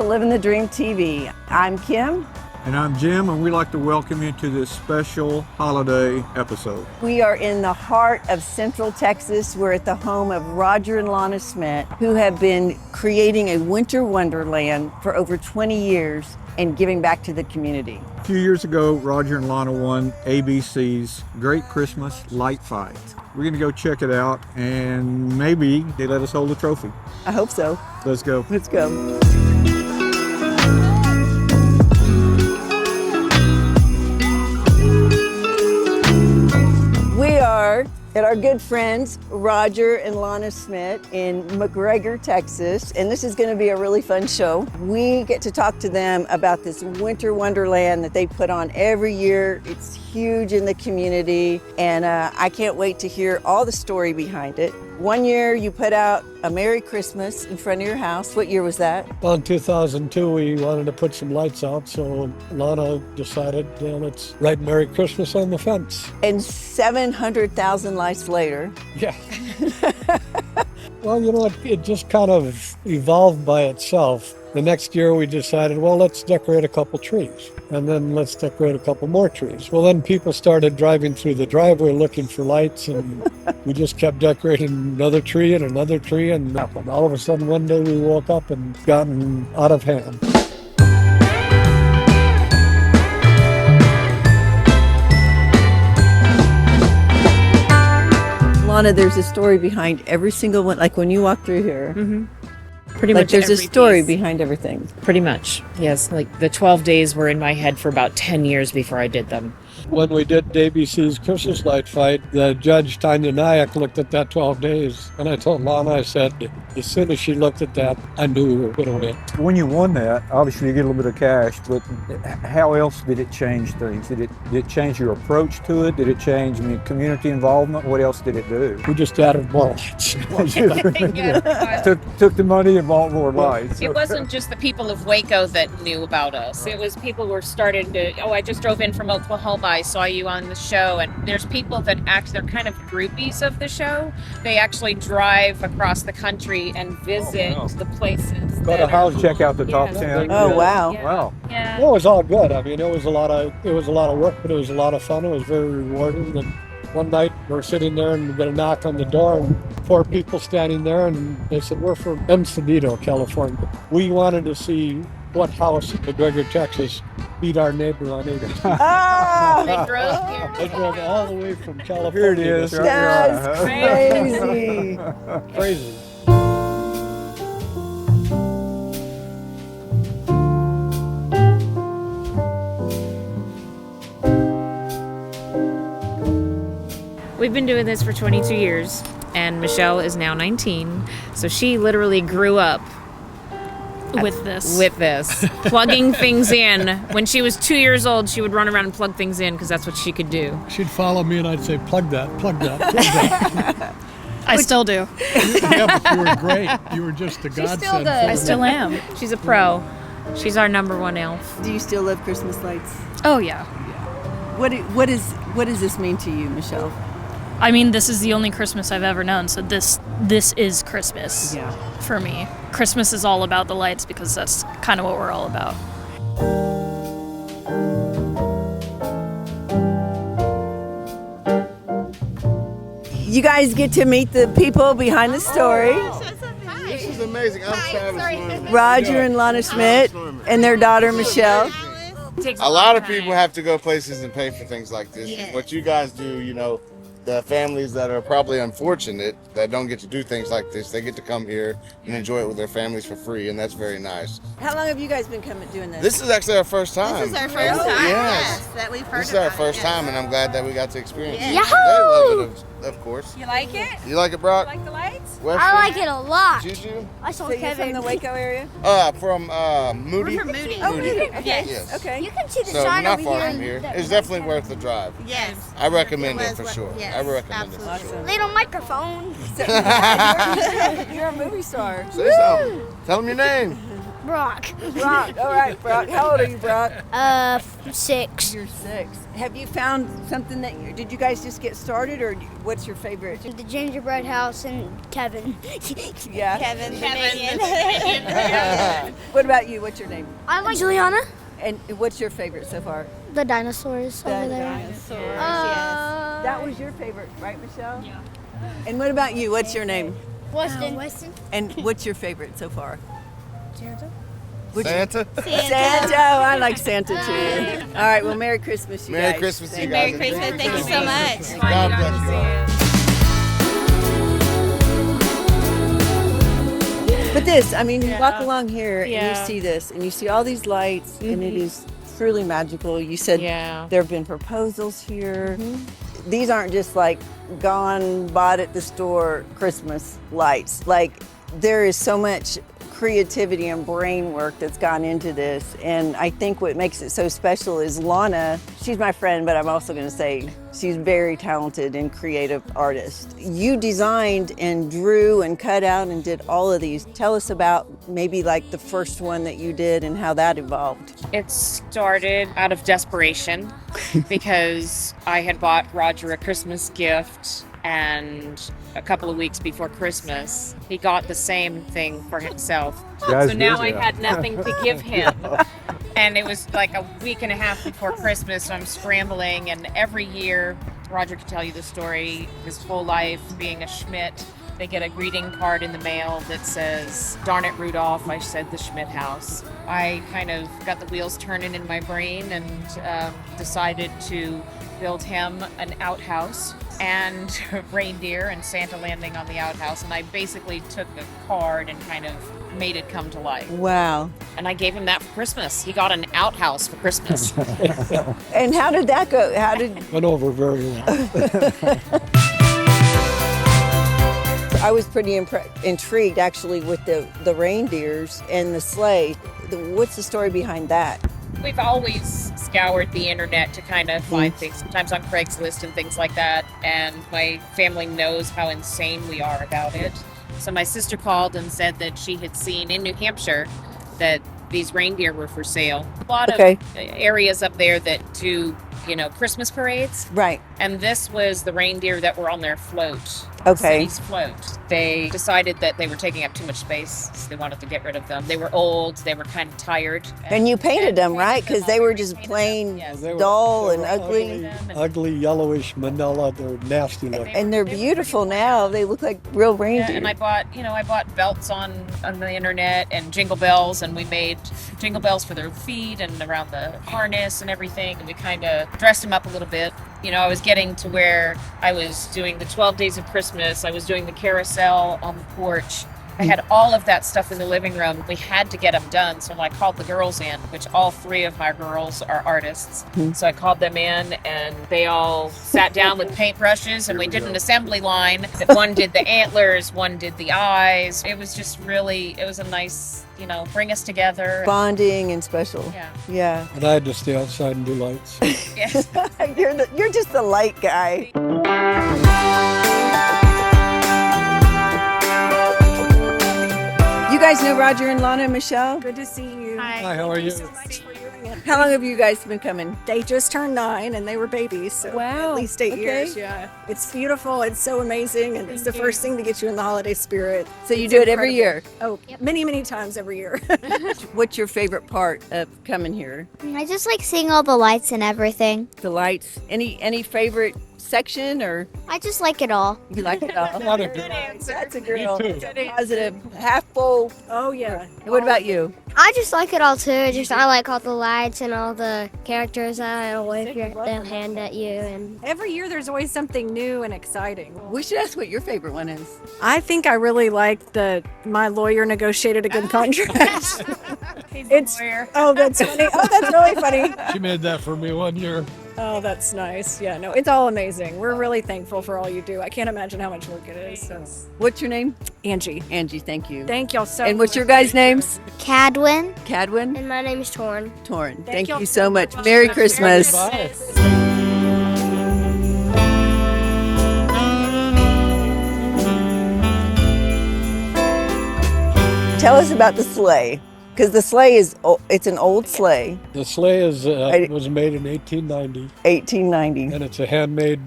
to Living the Dream TV. I'm Kim. And I'm Jim, and we'd like to welcome you to this special holiday episode. We are in the heart of Central Texas. We're at the home of Roger and Lana Schmidt, who have been creating a winter wonderland for over 20 years and giving back to the community. A few years ago, Roger and Lana won ABC's Great Christmas Light Fight. We're going to go check it out, and maybe they let us hold the trophy. I hope so. Let's go. Let's go. We are at our good friends Roger and Lana Schmidt in McGregor, Texas, and this is going to be a really fun show. We get to talk to them about this winter wonderland that they put on every year. It's huge in the community, and I can't wait to hear all the story behind it. One year you put out a Merry Christmas in front of your house. What year was that? Well, in 2002, we wanted to put some lights out, so Lana decided, let's write Merry Christmas on the fence. And 700,000 lights later. Yeah. Well, it just kind of evolved by itself. The next year we decided, well, let's decorate a couple trees, and then let's decorate a couple more trees. Well, then people started driving through the driveway looking for lights, and we just kept decorating another tree and another tree, and nothing. All of a sudden, one day we woke up and gotten out of hand. Lana, there's a story behind every single one. Like when you walk through here, Pretty much there's a every story piece. behind everything. Pretty much, yes. Like the 12 days were in my head for about 10 years before I did them. When we did ABC's Christmas Light Fight, the judge, Tanya Nayak, looked at that 12 days. And I told Lana, I said, as soon as she looked at that, I knew we were going to win. When you won that, obviously you get a little bit of cash, but how else did it change things? Did it change your approach to it? Did it change community involvement? What else did it do? We just added more lights. Took the money and bought more lights. It wasn't just the people of Waco that knew about us. It was people who were starting to, I just drove in from Oklahoma. I saw you on the show. And there's people that they're kind of groupies of the show. They actually drive across the country and visit the places. Go to house, check out the top 10. Oh, wow. Yeah. Wow. Yeah. Well, it was all good. I mean, it was a lot of work, but it was a lot of fun. It was very rewarding. And one night we're sitting there and we got a knock on the door, and 4 people standing there, and they said, "We're from Encinitas, California. We wanted to see what house in McGregor, Texas beat our neighbor on 8." They drove here. They drove all the way from California. Here it is. That's crazy. Crazy. We've been doing this for 22 years, and Michelle is now 19. So she literally grew up with this. Plugging things in. When she was 2 years old, she would run around and plug things in because that's what she could do. She'd follow me and I'd say, plug that, plug that, plug that. I still do. Yeah, but you were great. You were just a godsend. I still am. She's a pro. She's our number one elf. Do you still love Christmas lights? Oh yeah. What does this mean to you, Michelle? I mean, this is the only Christmas I've ever known, so this is Christmas for me. Christmas is all about the lights because that's kind of what we're all about. You guys get to meet the people behind the story. This is amazing. I'm Travis. Roger and Lana Schmidt and their daughter Michelle. A lot of people have to go places and pay for things like this. What you guys do, the families that are probably unfortunate that don't get to do things like this, they get to come here and enjoy it with their families for free, and that's very nice. How long have you guys been doing this? This is actually our first time. This is our first time, yes, that we've heard This is our about first it, time, and I'm glad that we got to experience it. Yahoo! They love it, of course. You like it? You like it, Brock? Like the lights? Wesley? I like it a lot. Juju? I saw So you're Kevin. from the Waco area? From Moody. We're from Moody. Oh, Moody. Okay. Yes. Okay. You can see the So sign not over far here. from here. It's definitely worth the drive. Yes. I recommend It it was for what- sure. yes, I recommend it for absolutely. sure. Little microphone. So, you're a movie star. Say something. Tell them your name. Brock. Brock. All right, Brock. How old are you, Brock? 6. You're 6. Have you found something did you guys just get started, or what's your favorite? The gingerbread house and Kevin. Yeah. Kevin. What about you? What's your name? I like Juliana. And what's your favorite so far? The dinosaurs over there. Dinosaurs. That was your favorite, right, Michelle? Yeah. And what about you? What's your name? Weston. And what's your favorite so far? Santa. Santa? Santa. Oh, I like Santa too. All right. Well, Merry Christmas, you guys. Merry Christmas to you guys. Merry Christmas. Thank you so much. God bless you all. But this, I mean, you walk along here and you see this, and you see all these lights, and it is truly magical. You said there have been proposals here. These aren't just like gone, bought at the store Christmas lights. Like, there is so much creativity and brain work that's gone into this, and I think what makes it so special is Lana. She's my friend, but I'm also going to say she's very talented and creative artist. You designed and drew and cut out and did all of these. Tell us about maybe like the first one that you did and how that evolved. It started out of desperation because I had bought Roger a Christmas gift, and a couple of weeks before Christmas, he got the same thing for himself. Guys, so now busy. I had nothing to give him. And it was like a week and a half before Christmas, so I'm scrambling. And every year, Roger can tell you the story, his whole life being a Schmidt, they get a greeting card in the mail that says, "Darn it, Rudolph, I said the Schmidt house." I kind of got the wheels turning in my brain and decided to build him an outhouse and reindeer and Santa landing on the outhouse. And I basically took a card and kind of made it come to life. Wow. And I gave him that for Christmas. He got an outhouse for Christmas. And how did that go? Went over very well. I was pretty intrigued actually with the reindeers and the sleigh. What's the story behind that? We've always scoured the internet to kind of find things, sometimes on Craigslist and things like that. And my family knows how insane we are about it. So my sister called and said that she had seen in New Hampshire that these reindeer were for sale. A lot of areas up there that do, Christmas parades. Right. And this was the reindeer that were on their float. Okay. City's float. They decided that they were taking up too much space, so they wanted to get rid of them. They were old, they were kind of tired. And you painted them, right? Because they were just plain dull and ugly. Ugly, yellowish manila. They're nasty looking. And they're beautiful now. They look like real reindeer. Yeah, and I bought belts on the internet and jingle bells, and we made jingle bells for their feet and around the harness and everything. And we kind of dressed them up a little bit. I was getting to where I was doing the 12 Days of Christmas. I was doing the carousel on the porch. I had all of that stuff in the living room. We had to get them done. So I called the girls in, which all 3 of my girls are artists. So I called them in, and they all sat down with paintbrushes, and we did an assembly line. One did the antlers, one did the eyes. It was just it was a nice, bring us together. Bonding and special. Yeah. And I had to stay outside and do lights. Yes. You're just the light guy. You guys know Roger and Lana and Michelle? Good to see you. Hi, how are you? So much for doing it. How long have you guys been coming? They just turned 9 and they were babies, so Wow. at least 8 Okay. years. Yeah, it's beautiful. It's so amazing, and it's the first thing to get you in the holiday spirit. So you It's do it every year? Oh, many, many times every year. What's your favorite part of coming here? I just like seeing all the lights and everything. The lights? Any favorite section, or I just like it all. you like it all? Not a good That's a girl. Me too. Positive, half full. Oh yeah. What about you? I just like it all too. I like all the lights and all the characters that wave their hand at you. And Every year there's always something new and exciting. We should ask what your favorite one is. I think I really like my lawyer negotiated a good contract. It's oh, that's funny. Oh, that's really funny. She made that for me one year. Oh, that's nice. Yeah, no, it's all amazing. We're really thankful for all you do. I can't imagine how much work it is. So. What's your name? Angie. Angie, thank you. Thank y'all so much. And what's your guys' names? Cadwin. Cadwin? And my name is Torn. Torn. Thank y'all you so much. Merry Christmas. Bye. Tell us about the sleigh. Because the sleigh it's an old sleigh, The sleigh was made in 1890, 1890. and it's a handmade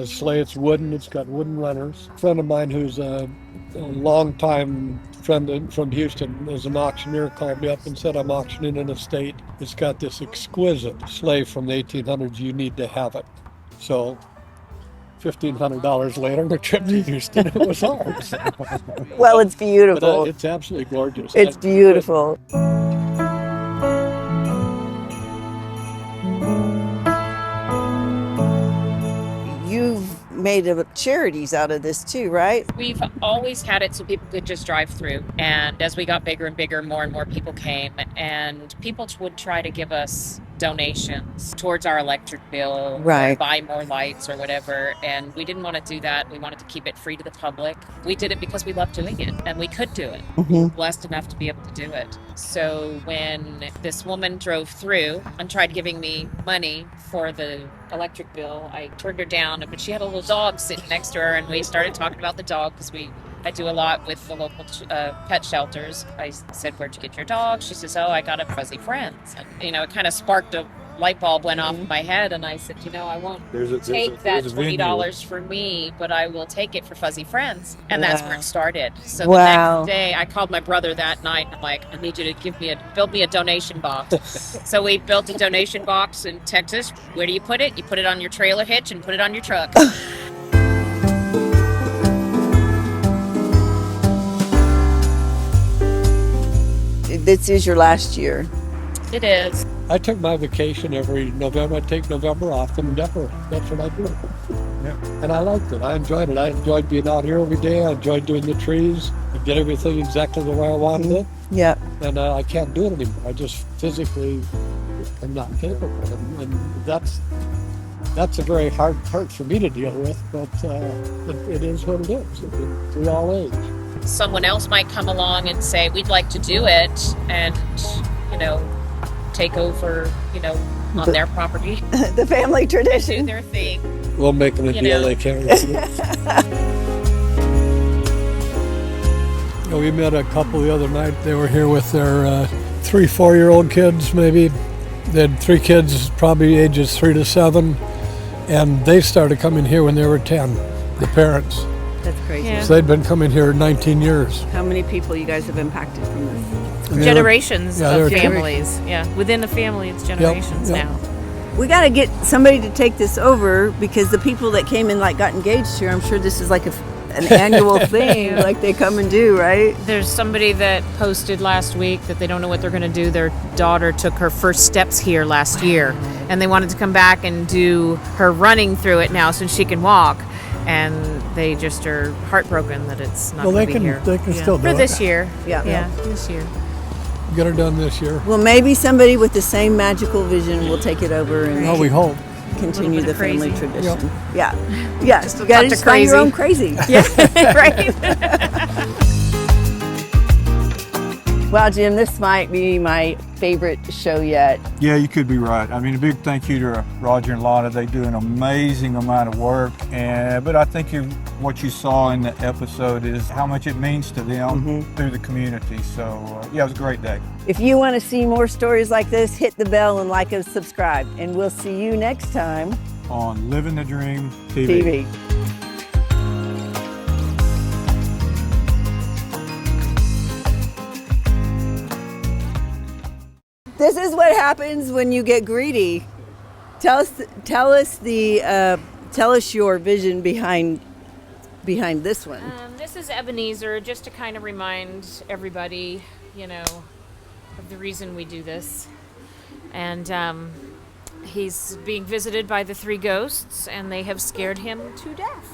sleigh. It's wooden. It's got wooden runners. A friend of mine who's a longtime friend from Houston is an auctioneer, called me up and said, I'm auctioning an estate. It's got this exquisite sleigh from the 1800s. You need to have it. So $1,500 later, the trip to Houston, it was ours. Well, it's beautiful. But, it's absolutely gorgeous. It's beautiful. You've made a Charities out of this too, right? We've always had it so people could just drive through. And as we got bigger and bigger, more and more people came. And people would try to give us donations towards our electric bill, Right. or buy more lights or whatever. And we didn't want to do that. We wanted to keep it free to the public. We did it because we loved doing it, and we could do it. We were blessed enough to be able to do it. So when this woman drove through and tried giving me money for the electric bill, I turned her down, but she had a little dog sitting next to her, and we started talking about the dog because I do a lot with the local pet shelters. I said, where'd you get your dog? She says, oh, I got it Fuzzy Friends. And, it kind of sparked a light bulb went off in my head, and I said, I won't take that $20 for me, but I will take it for Fuzzy Friends. And that's where it started. So the next day, I called my brother that night, and I'm like, I need you to build me a donation box. So we built a donation box in Texas. Where do you put it? You put it on your trailer hitch and put it on your truck. This is your last year. It is. I took my vacation every November. I take November off and decorate. That's what I do. Yeah. And I liked it. I enjoyed it. I enjoyed being out here every day. I enjoyed doing the trees. I did everything exactly the way I wanted it. Yeah. And I can't do it anymore. I just physically am not capable. And that's a very hard part for me to deal with, but it is what it is. We all age. Someone else might come along and say, we'd like to do it, and, take over, on their property, The family do tradition. their thing. We'll make them a deal they can't refuse. We met a couple the other night. They were here with their 3-4-year-old kids, maybe. They had 3 kids, probably ages 3 to 7, and they started coming here when they were 10, the parents. That's crazy. Yeah. So they'd been coming here 19 years. How many people you guys have impacted from this? And they were- Generations Yeah, they of were- families. Yeah, within a family, it's generations yep. now. We got to get somebody to take this over, because the people that came and got engaged here, I'm sure this is like an annual thing, like they come and do, right? There's somebody that posted last week that they don't know what they're going to do. Their daughter took her first steps here last year, and they wanted to come back and do her running through it now since she can walk. And they just are heartbroken that it's not going to be here. They can still do For it. this year. Yeah. Yeah, this year. Get her done this year. Well, maybe somebody with the same magical vision will take it over and Well, we hope. continue the Little bit of family crazy. tradition. Yeah. Yeah. Just a You got to touch of find your crazy. own crazy. Yeah, right. Well, Jim, this might be my favorite show yet. Yeah, you could be right. I mean, a big thank you to Roger and Lana. They do an amazing amount of work, but I think what you saw in the episode is how much it means to them through the community. So, yeah, it was a great day. If you want to see more stories like this, hit the bell and like and subscribe. And we'll see you next time On Living the Dream TV. TV. This is what happens when you get greedy. Tell us your vision behind this one. This is Ebenezer, just to kind of remind everybody, of the reason we do this. And he's being visited by the 3 ghosts, and they have scared him to death.